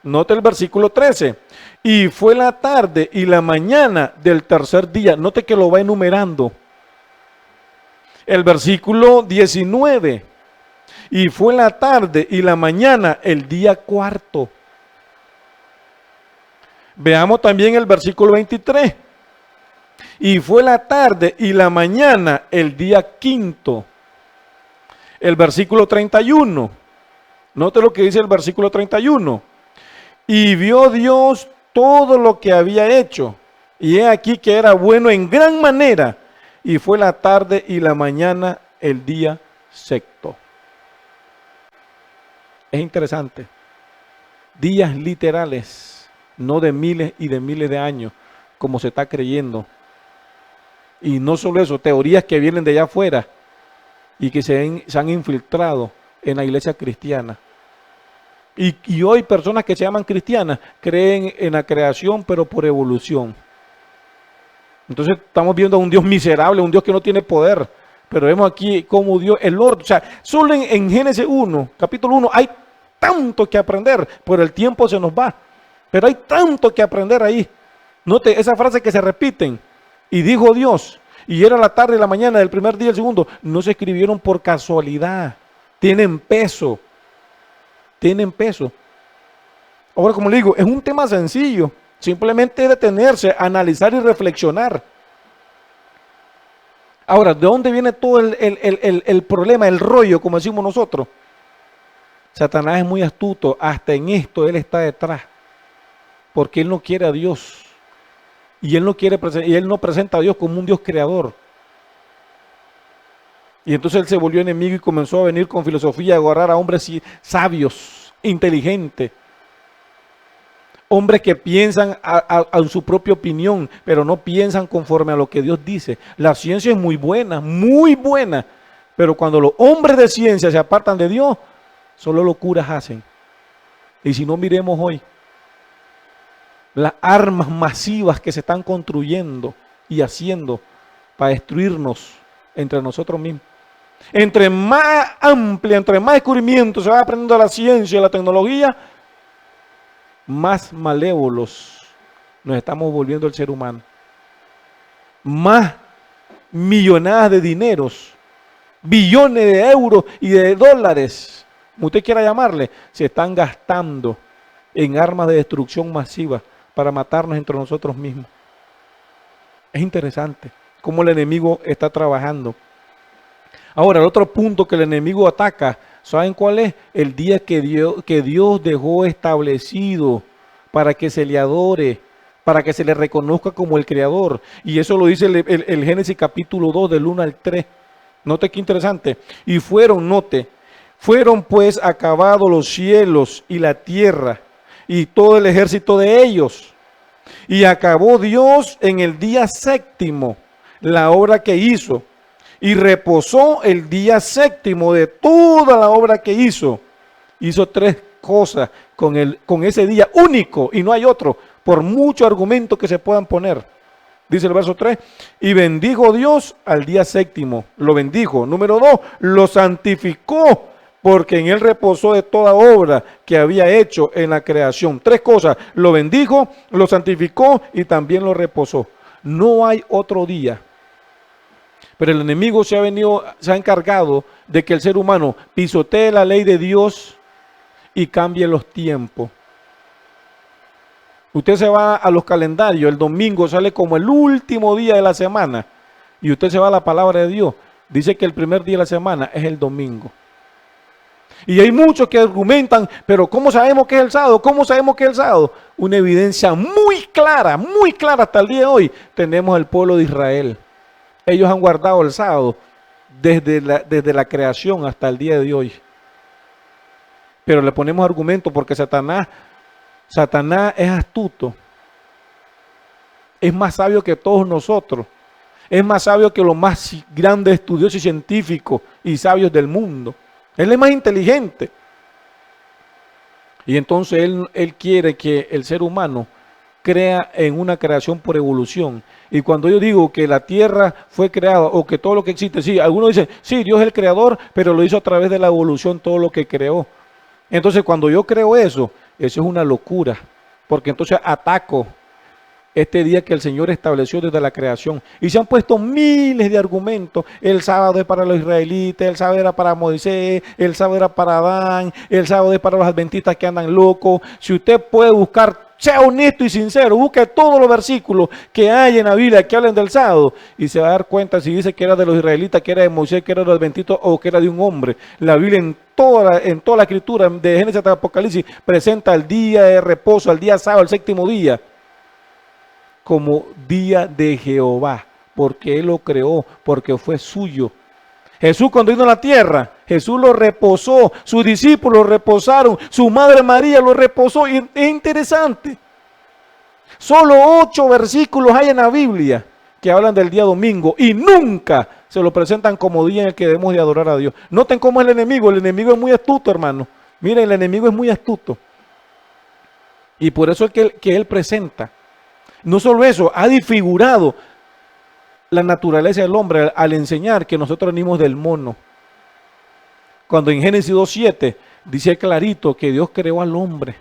Note el versículo 13. Y fue la tarde y la mañana del tercer día. Note que lo va enumerando. El versículo 19. Y fue la tarde y la mañana el día cuarto. Veamos también el versículo 23. Y fue la tarde y la mañana el día quinto. El versículo 31. Note lo que dice el versículo 31. Y vio Dios todo lo que había hecho, y he aquí que era bueno en gran manera, y fue la tarde y la mañana el día sexto. Es interesante. Días literales, no de miles y de miles de años, como se está creyendo. Y no solo eso, teorías que vienen de allá afuera y que se han infiltrado en la iglesia cristiana. Y hoy personas que se llaman cristianas creen en la creación, pero por evolución. Entonces estamos viendo a un Dios miserable, un Dios que no tiene poder. Pero vemos aquí cómo Dios, el orden. O sea, solo en Génesis 1, capítulo 1, hay tanto que aprender. Por el tiempo se nos va. Pero hay tanto que aprender ahí. Note esa frase que se repiten. Y dijo Dios, y era la tarde y la mañana del primer día y el segundo. No se escribieron por casualidad. Tienen peso. Tienen peso. Ahora, como le digo, es un tema sencillo. Simplemente detenerse, analizar y reflexionar. Ahora, ¿de dónde viene todo el problema, el rollo, como decimos nosotros? Satanás es muy astuto. Hasta en esto él está detrás. Porque él no quiere a Dios. Y él no presenta a Dios como un Dios creador. Y entonces él se volvió enemigo y comenzó a venir con filosofía, a agarrar a hombres sabios, inteligentes. Hombres que piensan a su propia opinión, pero no piensan conforme a lo que Dios dice. La ciencia es muy buena, pero cuando los hombres de ciencia se apartan de Dios, solo locuras hacen. Y si no, miremos hoy las armas masivas que se están construyendo y haciendo para destruirnos entre nosotros mismos. Entre más amplia, entre más descubrimiento se va aprendiendo la ciencia y la tecnología, más malévolos nos estamos volviendo el ser humano. Más millonadas de dineros, billones de euros y de dólares, como usted quiera llamarle, se están gastando en armas de destrucción masiva para matarnos entre nosotros mismos. Es interesante cómo el enemigo está trabajando. Ahora, el otro punto que el enemigo ataca, ¿saben cuál es? El día que Dios dejó establecido para que se le adore, para que se le reconozca como el creador. Y eso lo dice el Génesis capítulo 2 del 1 al 3. Note qué interesante. Y fueron pues acabados los cielos y la tierra y todo el ejército de ellos. Y acabó Dios en el día séptimo la obra que hizo. Y reposó el día séptimo de toda la obra que hizo. Hizo tres cosas con ese día único y no hay otro, por muchos argumentos que se puedan poner. Dice el verso 3, y bendijo Dios al día séptimo, lo bendijo. Número 2, lo santificó, porque en él reposó de toda obra que había hecho en la creación. Tres cosas, lo bendijo, lo santificó y también lo reposó. No hay otro día. Pero el enemigo se ha encargado de que el ser humano pisotee la ley de Dios y cambie los tiempos. Usted se va a los calendarios, el domingo sale como el último día de la semana y usted se va a la palabra de Dios. Dice que el primer día de la semana es el domingo. Y hay muchos que argumentan, pero ¿cómo sabemos que es el sábado? ¿Cómo sabemos que es el sábado? Una evidencia muy clara hasta el día de hoy. Tenemos el pueblo de Israel. Ellos han guardado el sábado desde la creación hasta el día de hoy. Pero le ponemos argumentos porque Satanás es astuto. Es más sabio que todos nosotros. Es más sabio que los más grandes estudiosos y científicos y sabios del mundo. Él es más inteligente. Y entonces él quiere que el ser humano crea en una creación por evolución. Y cuando yo digo que la tierra fue creada o que todo lo que existe, sí, algunos dicen, sí, Dios es el creador, pero lo hizo a través de la evolución todo lo que creó. Entonces cuando yo creo eso es una locura, porque entonces ataco este día que el Señor estableció desde la creación. Y se han puesto miles de argumentos. El sábado es para los israelitas, el sábado era para Moisés, el sábado era para Adán, el sábado es para los adventistas que andan locos. Si usted puede buscar, sea honesto y sincero, busque todos los versículos que hay en la Biblia que hablan del sábado y se va a dar cuenta si dice que era de los israelitas, que era de Moisés, que era de los adventistas o que era de un hombre. La Biblia en toda la escritura, de Génesis hasta Apocalipsis, presenta el día de reposo, el día sábado, el séptimo día, como día de Jehová, porque Él lo creó, porque fue suyo. Jesús cuando vino a la tierra, Jesús lo reposó, sus discípulos lo reposaron, su madre María lo reposó, y es interesante. Solo 8 versículos hay en la Biblia que hablan del día domingo y nunca se lo presentan como día en el que debemos de adorar a Dios. Noten cómo es el enemigo es muy astuto, hermano. Miren, el enemigo es muy astuto. Y por eso es que él presenta. No solo eso, ha disfigurado la naturaleza del hombre al enseñar que nosotros venimos del mono. Cuando en Génesis 2:7 dice clarito que Dios creó al hombre.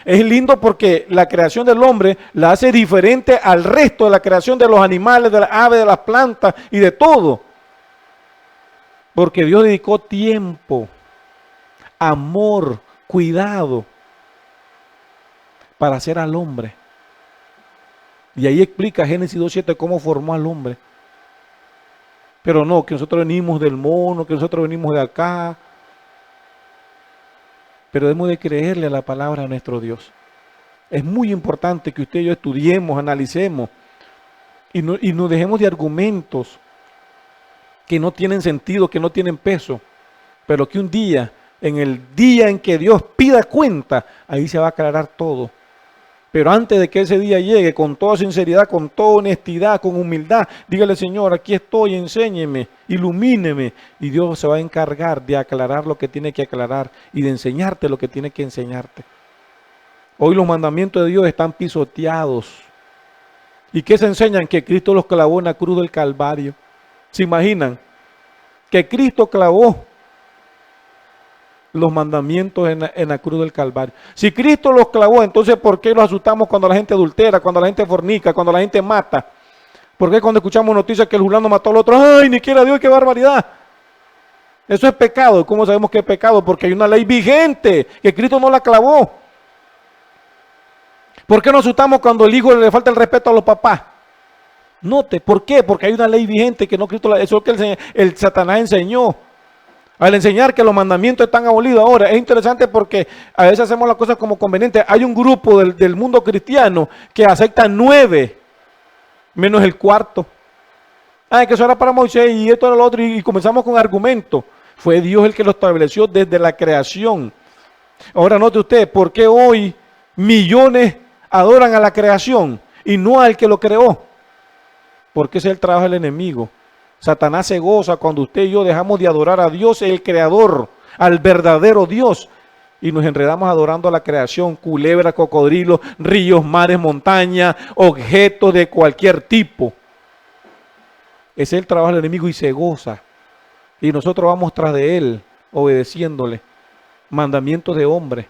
Es lindo porque la creación del hombre la hace diferente al resto de la creación de los animales, de las aves, de las plantas y de todo. Porque Dios dedicó tiempo, amor, cuidado para hacer al hombre. Y ahí explica Génesis 2:7 cómo formó al hombre. Pero no, que nosotros venimos del mono, que nosotros venimos de acá. Pero debemos de creerle a la palabra de nuestro Dios. Es muy importante que usted y yo estudiemos, analicemos y nos dejemos de argumentos que no tienen sentido, que no tienen peso. Pero que un día, en el día en que Dios pida cuenta, ahí se va a aclarar todo. Pero antes de que ese día llegue, con toda sinceridad, con toda honestidad, con humildad, dígale, Señor, aquí estoy, enséñeme, ilumíneme. Y Dios se va a encargar de aclarar lo que tiene que aclarar y de enseñarte lo que tiene que enseñarte. Hoy los mandamientos de Dios están pisoteados. ¿Y qué se enseñan? Que Cristo los clavó en la cruz del Calvario. ¿Se imaginan? Que Cristo clavó los mandamientos en la cruz del Calvario. Si Cristo los clavó, entonces ¿por qué nos asustamos cuando la gente adultera, cuando la gente fornica, cuando la gente mata? ¿Por qué cuando escuchamos noticias que el fulano mató al otro? ¡Ay, ni quiera Dios, qué barbaridad! Eso es pecado. ¿Cómo sabemos que es pecado? Porque hay una ley vigente, que Cristo no la clavó. ¿Por qué nos asustamos cuando el hijo le falta el respeto a los papás? Note, ¿por qué? Porque hay una ley vigente que no Cristo, eso es lo que el Satanás enseñó. Al enseñar que los mandamientos están abolidos ahora, es interesante porque a veces hacemos las cosas como conveniente. Hay un grupo del mundo cristiano que acepta 9, menos el cuarto. Que eso era para Moisés y esto era lo otro, y comenzamos con argumentos. Fue Dios el que lo estableció desde la creación. Ahora note usted, ¿por qué hoy millones adoran a la creación y no al que lo creó? Porque ese es el trabajo del enemigo. Satanás se goza cuando usted y yo dejamos de adorar a Dios, el creador, al verdadero Dios, y nos enredamos adorando a la creación, culebras, cocodrilos, ríos, mares, montañas, objetos de cualquier tipo. Ese es el trabajo del enemigo y se goza. Y nosotros vamos tras de él, obedeciéndole. Mandamientos de hombre.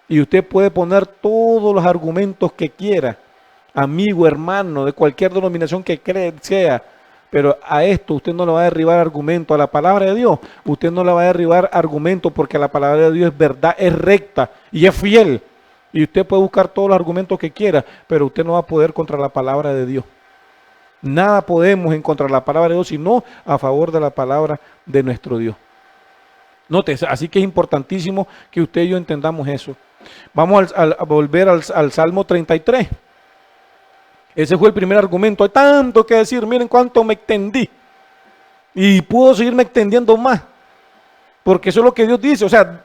Y usted puede poner todos los argumentos que quiera. amigo, hermano, de cualquier denominación que sea. Pero a esto usted no le va a derribar argumento, a la palabra de Dios usted no le va a derribar argumento, porque la palabra de Dios es verdad, es recta y es fiel. Y usted puede buscar todos los argumentos que quiera, pero usted no va a poder contra la palabra de Dios. Nada podemos en contra de la palabra de Dios, sino a favor de la palabra de nuestro Dios. Note, así que es importantísimo que usted y yo entendamos eso. Vamos a volver al Salmo 33. Ese fue el primer argumento. Hay tanto que decir, miren cuánto me extendí. Y puedo seguirme extendiendo más. Porque eso es lo que Dios dice. O sea,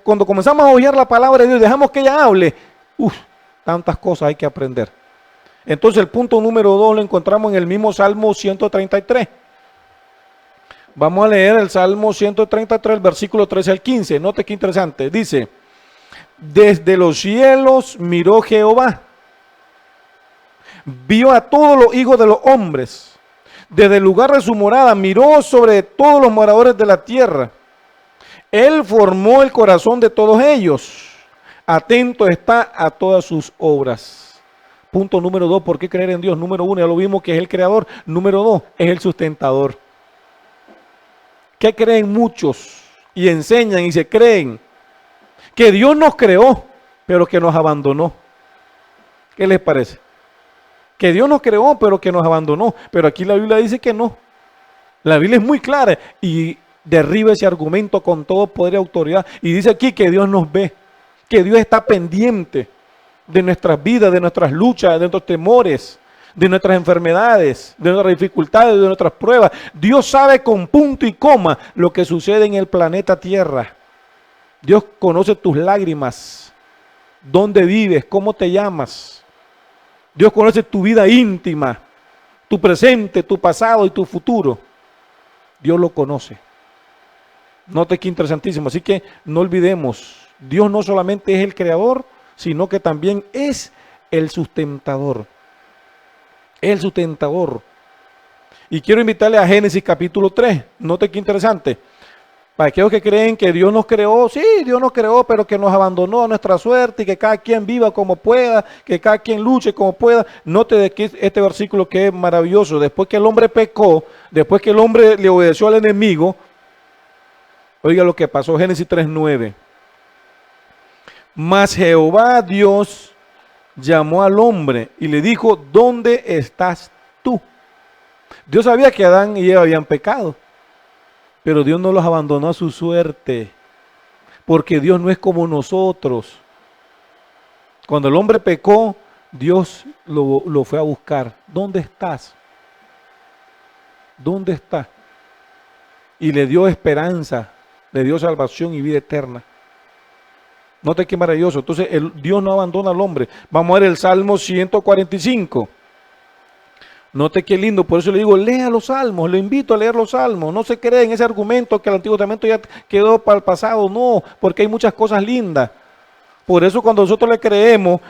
cuando comenzamos a oír la palabra de Dios, dejamos que ella hable. Tantas cosas hay que aprender. Entonces el punto número 2 lo encontramos en el mismo Salmo 133. Vamos a leer el Salmo 133, el versículo 13 al 15. Note qué interesante. Dice, desde los cielos miró Jehová, vio a todos los hijos de los hombres. Desde el lugar de su morada miró sobre todos los moradores de la tierra. Él formó el corazón de todos ellos. Atento está a todas sus obras. Punto número 2, ¿por qué creer en Dios? Número 1, ya lo vimos que es el creador. Número 2, es el sustentador. ¿Qué creen muchos? Y enseñan y se creen que Dios nos creó, pero que nos abandonó. ¿Qué les parece? Que Dios nos creó, pero que nos abandonó. Pero aquí la Biblia dice que no. La Biblia es muy clara y derriba ese argumento con todo poder y autoridad. Y dice aquí que Dios nos ve, que Dios está pendiente de nuestras vidas, de nuestras luchas, de nuestros temores, de nuestras enfermedades, de nuestras dificultades, de nuestras pruebas. Dios sabe con punto y coma lo que sucede en el planeta Tierra. Dios conoce tus lágrimas, dónde vives, cómo te llamas. Dios conoce tu vida íntima, tu presente, tu pasado y tu futuro. Dios lo conoce. Note que interesantísimo. Así que no olvidemos, Dios no solamente es el creador, sino que también es el sustentador. El sustentador. Y quiero invitarle a Génesis capítulo 3. Note qué interesante. Para aquellos que creen que Dios nos creó, sí, Dios nos creó, pero que nos abandonó a nuestra suerte y que cada quien viva como pueda, que cada quien luche como pueda. Note de que este versículo que es maravilloso. Después que el hombre pecó, después que el hombre le obedeció al enemigo, oiga lo que pasó, Génesis 3:9. Mas Jehová Dios llamó al hombre y le dijo, ¿dónde estás tú? Dios sabía que Adán y Eva habían pecado. Pero Dios no los abandonó a su suerte, porque Dios no es como nosotros. Cuando el hombre pecó, Dios lo fue a buscar. ¿Dónde estás? ¿Dónde estás? Y le dio esperanza, le dio salvación y vida eterna. Note qué maravilloso. Entonces, Dios no abandona al hombre. Vamos a ver el Salmo 145. Note qué lindo, por eso le digo, lea los salmos, le invito a leer los salmos. No se cree en ese argumento que el Antiguo Testamento ya quedó para el pasado, no, porque hay muchas cosas lindas. Por eso cuando nosotros le creemos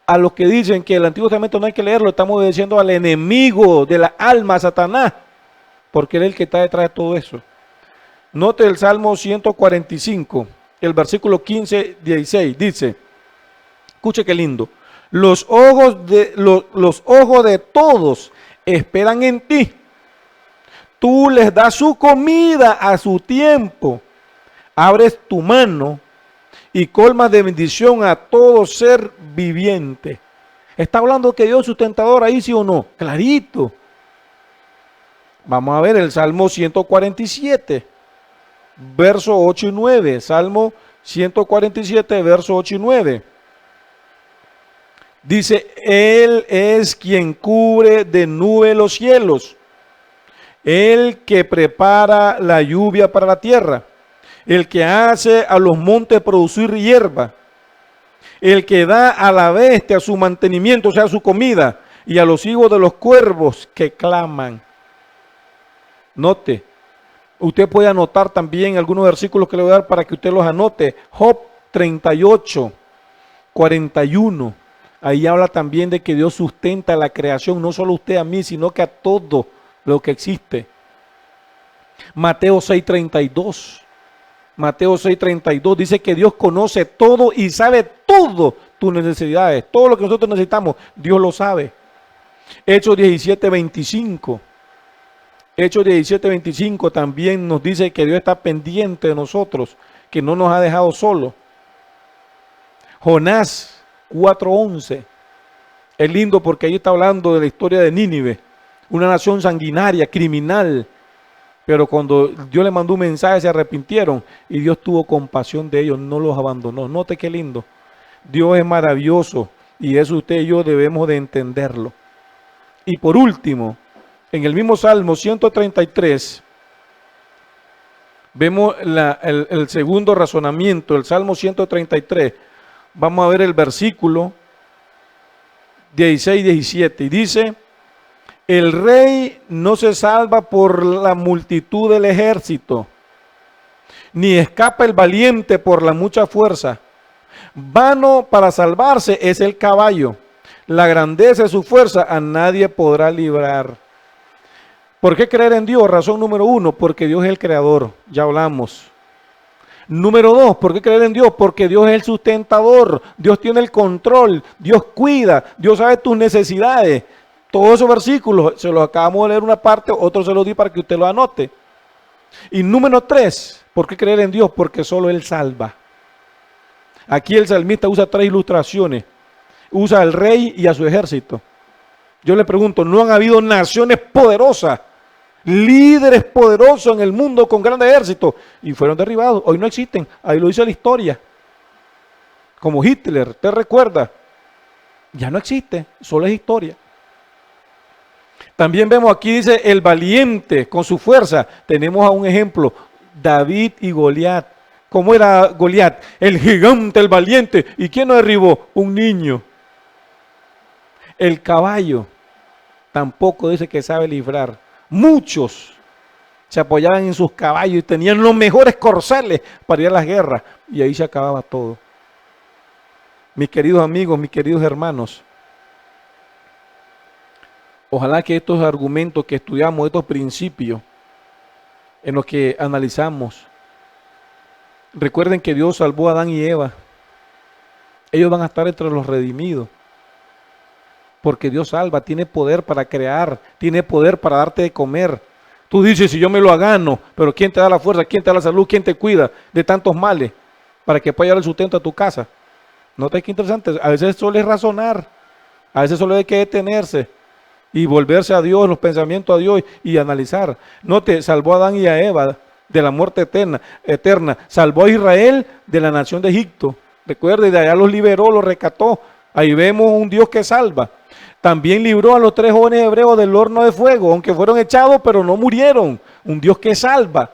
a los que dicen que el Antiguo Testamento no hay que leerlo, estamos obedeciendo al enemigo de la alma, Satanás, porque él es el que está detrás de todo eso. Note el Salmo 145, el versículo 15-16, dice, escuche qué lindo. Los ojos de todos esperan en ti. Tú les das su comida a su tiempo. Abres tu mano y colmas de bendición a todo ser viviente. ¿Está hablando que Dios es sustentador ahí, sí o no? Clarito. Vamos a ver el Salmo 147, verso 8 y 9. Salmo 147, verso 8 y 9. Dice, Él es quien cubre de nube los cielos, el que prepara la lluvia para la tierra, el que hace a los montes producir hierba, el que da a la bestia su mantenimiento, o sea, su comida, y a los hijos de los cuervos que claman. Note, usted puede anotar también algunos versículos que le voy a dar para que usted los anote. Job 38, 41. Ahí habla también de que Dios sustenta la creación, no solo a usted, a mí, sino que a todo lo que existe. Mateo 6:32. Mateo 6:32 dice que Dios conoce todo y sabe todo tus necesidades. Todo lo que nosotros necesitamos, Dios lo sabe. Hechos 17:25. Hechos 17:25 también nos dice que Dios está pendiente de nosotros, que no nos ha dejado solos. Jonás 4:11. Es lindo porque ahí está hablando de la historia de Nínive, una nación sanguinaria, criminal. Pero cuando Dios le mandó un mensaje se arrepintieron y Dios tuvo compasión de ellos, no los abandonó. Note qué lindo. Dios es maravilloso y eso usted y yo debemos de entenderlo. Y por último, en el mismo Salmo 133, vemos el segundo razonamiento, el Salmo 133. Vamos a ver el versículo 16 y 17. Y dice: el rey no se salva por la multitud del ejército, ni escapa el valiente por la mucha fuerza. Vano para salvarse es el caballo. La grandeza de su fuerza a nadie podrá librar. ¿Por qué creer en Dios? Razón número 1, porque Dios es el creador, ya hablamos. Número 2, ¿por qué creer en Dios? Porque Dios es el sustentador, Dios tiene el control, Dios cuida, Dios sabe tus necesidades. Todos esos versículos, se los acabamos de leer una parte, otro se los di para que usted lo anote. Y número 3, ¿por qué creer en Dios? Porque solo Él salva. Aquí el salmista usa 3 ilustraciones. Usa al rey y a su ejército. Yo le pregunto, ¿no han habido naciones poderosas, líderes poderosos en el mundo con grandes ejércitos y fueron derribados? Hoy no existen, ahí lo dice la historia. Como Hitler, ¿te recuerda? Ya no existe, solo es historia. También vemos aquí, dice, el valiente con su fuerza. Tenemos a un ejemplo, David y Goliat. ¿Cómo era Goliat? El gigante, el valiente. ¿Y quién lo derribó? Un niño. El caballo tampoco dice que sabe librar. Muchos se apoyaban en sus caballos y tenían los mejores corceles para ir a las guerras. Y ahí se acababa todo. Mis queridos amigos, mis queridos hermanos, ojalá que estos argumentos que estudiamos, estos principios en los que analizamos, recuerden que Dios salvó a Adán y Eva. Ellos van a estar entre los redimidos. Porque Dios salva, tiene poder para crear, tiene poder para darte de comer. Tú dices, si yo me lo gano, pero ¿quién te da la fuerza? ¿Quién te da la salud? ¿Quién te cuida de tantos males para que pueda llevar el sustento a tu casa? ¿Nota qué interesante? A veces solo es razonar, a veces solo hay que detenerse y volverse a Dios, los pensamientos a Dios y analizar. Note, salvó a Adán y a Eva de la muerte eterna. Salvó a Israel de la nación de Egipto. Recuerde, de allá los liberó, los rescató. Ahí vemos un Dios que salva. También libró a los 3 jóvenes hebreos del horno de fuego, aunque fueron echados, pero no murieron. Un Dios que salva.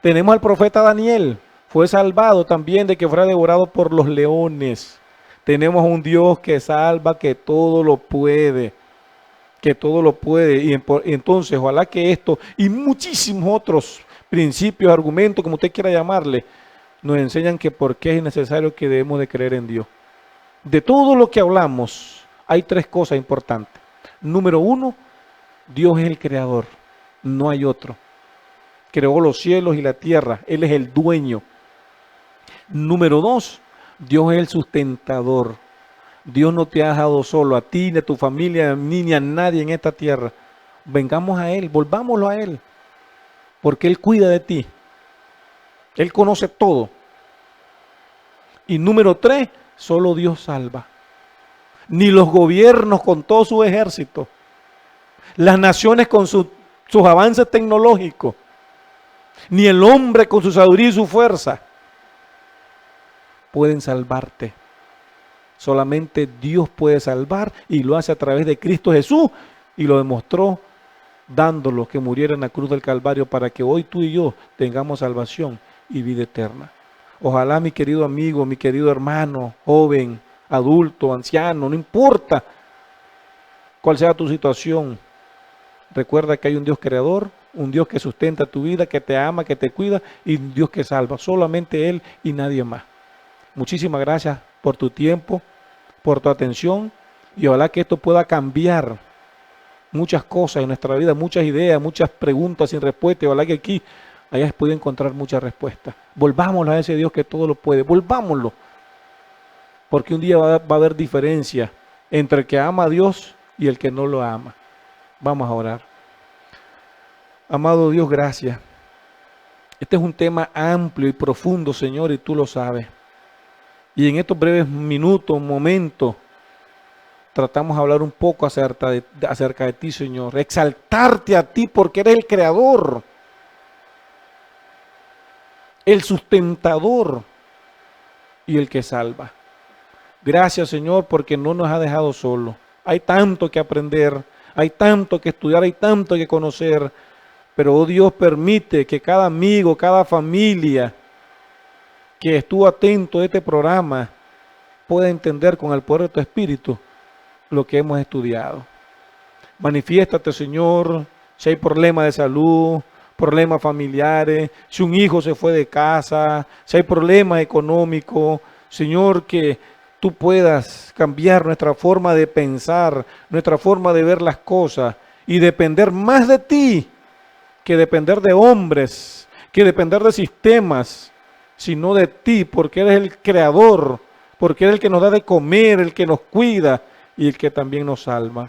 Tenemos al profeta Daniel. Fue salvado también de que fuera devorado por los leones. Tenemos un Dios que salva, que todo lo puede. Que todo lo puede. Y entonces, ojalá que esto y muchísimos otros principios, argumentos, como usted quiera llamarle, nos enseñan que por qué es necesario que debemos de creer en Dios. De todo lo que hablamos, hay 3 cosas importantes. Número 1, Dios es el creador, no hay otro. Creó los cielos y la tierra, Él es el dueño. Número 2, Dios es el sustentador. Dios no te ha dejado solo, a ti, ni a tu familia, ni a nadie en esta tierra. Vengamos a Él, volvámoslo a Él, porque Él cuida de ti. Él conoce todo. Y número 3, solo Dios salva. Ni los gobiernos con todo su ejército, las naciones con sus avances tecnológicos, ni el hombre con su sabiduría y su fuerza pueden salvarte. Solamente Dios puede salvar y lo hace a través de Cristo Jesús y lo demostró dándolo que muriera en la cruz del Calvario para que hoy tú y yo tengamos salvación y vida eterna. Ojalá, mi querido amigo, mi querido hermano, joven, adulto, anciano, no importa cuál sea tu situación, recuerda que hay un Dios creador, un Dios que sustenta tu vida, que te ama, que te cuida y un Dios que salva, solamente Él y nadie más. Muchísimas gracias por tu tiempo, por tu atención y ojalá que esto pueda cambiar muchas cosas en nuestra vida, muchas ideas, muchas preguntas sin respuesta y ojalá que aquí hayas podido encontrar muchas respuestas. Volvámoslo a ese Dios que todo lo puede, volvámoslo. porque un día va a haber diferencia entre el que ama a Dios y el que no lo ama. Vamos a orar. Amado Dios, gracias. Este es un tema amplio y profundo, Señor, y tú lo sabes. Y en estos breves minutos, momentos, tratamos de hablar un poco acerca de ti, Señor. Exaltarte a ti porque eres el creador, el sustentador y el que salva. Gracias, Señor, porque no nos ha dejado solos. Hay tanto que aprender, hay tanto que estudiar, hay tanto que conocer. Pero, oh Dios, permite que cada amigo, cada familia que estuvo atento a este programa pueda entender con el poder de tu Espíritu lo que hemos estudiado. Manifiéstate, Señor, si hay problemas de salud, problemas familiares, si un hijo se fue de casa, si hay problemas económicos, Señor, que tú puedas cambiar nuestra forma de pensar, nuestra forma de ver las cosas y depender más de ti que depender de hombres, que depender de sistemas, sino de ti, porque eres el creador, porque eres el que nos da de comer, el que nos cuida y el que también nos salva.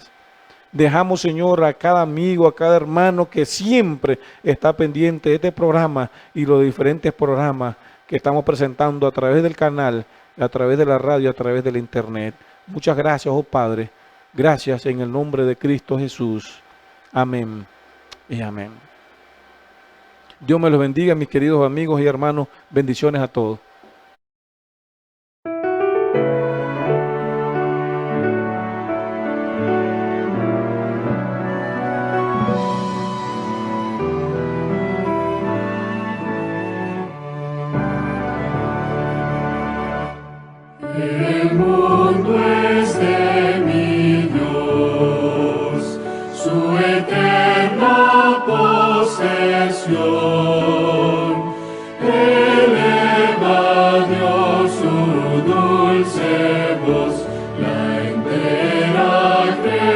Dejamos, Señor, a cada amigo, a cada hermano que siempre está pendiente de este programa y los diferentes programas que estamos presentando a través del canal, a través de la radio, a través del internet. Muchas gracias, oh Padre. Gracias en el nombre de Cristo Jesús. Amén y amén. Dios me los bendiga, mis queridos amigos y hermanos. Bendiciones a todos. El mundo es de mi Dios, su eterna posesión. Eleva a Dios su dulce voz, la entera creación.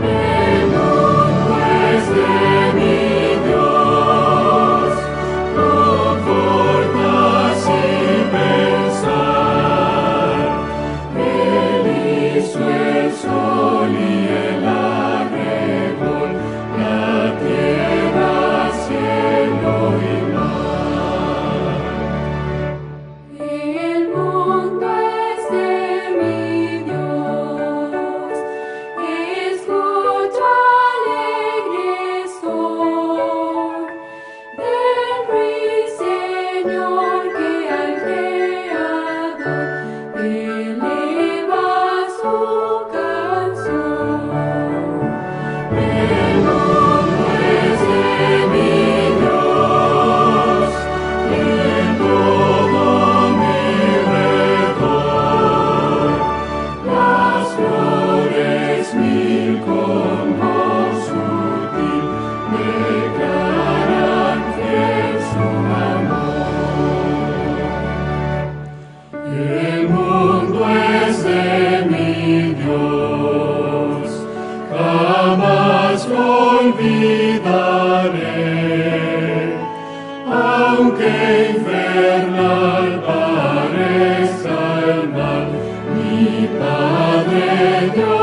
El mundo es de mi Dios, conforta sin pensar. Él hizo el sol y el arrebol, la tierra, cielo y mar. El mundo es de mi Dios, escucha alegre son del ruiseñor que al Creador eleva su canción. El mundo es de mi Dios, en todo mi redor. Las flores mil con voz sutil declaran fiel su amor. El mundo es de mi Dios, jamás lo olvidaré, aunque infernal parezca el mal, mi Padre Dios